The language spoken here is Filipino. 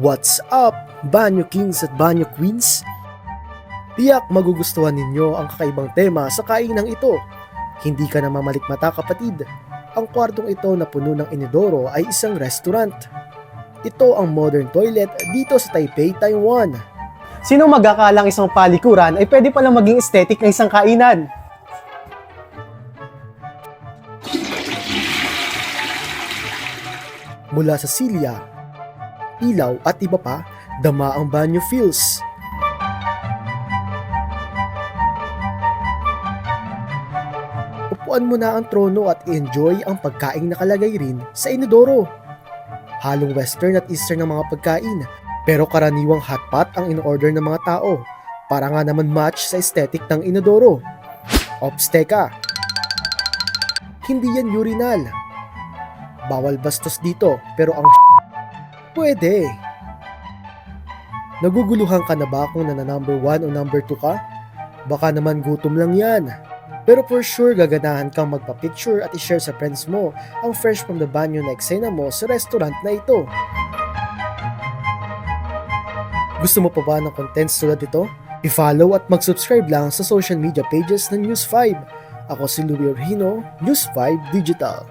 What's up, Banyo Kings at Banyo Queens? Tiyak magugustuhan ninyo ang kakaibang tema sa kainang ito. Hindi ka na mamalikmata kapatid. Ang kwartong ito na puno ng inidoro ay isang restaurant. Ito ang modern toilet dito sa Taipei, Taiwan. Sino magkakalang isang palikuran ay pwede palang maging aesthetic ng isang kainan? Mula sa silya, ilaw at iba pa, dama ang banyo feels. Upuan mo na ang trono at enjoy ang pagkaing nakalagay rin sa inodoro. Halong western at eastern ng mga pagkain, pero karaniwang hotpot ang in-order ng mga tao para nga naman match sa aesthetic ng inodoro. Ops, teka. Hindi yan urinal. Bawal bastos dito, pero ang pwede. Naguguluhan ka na ba kung number 1 o number 2 ka? Baka naman gutom lang yan. Pero for sure gaganahan kang magpa-picture at i-share sa friends mo ang fresh from the banyo na eksena mo sa restaurant na ito. Gusto mo pa ba ng contents tulad ito? I-follow at mag-subscribe lang sa social media pages ng News 5. Ako si Louie Orhino, News 5 Digital.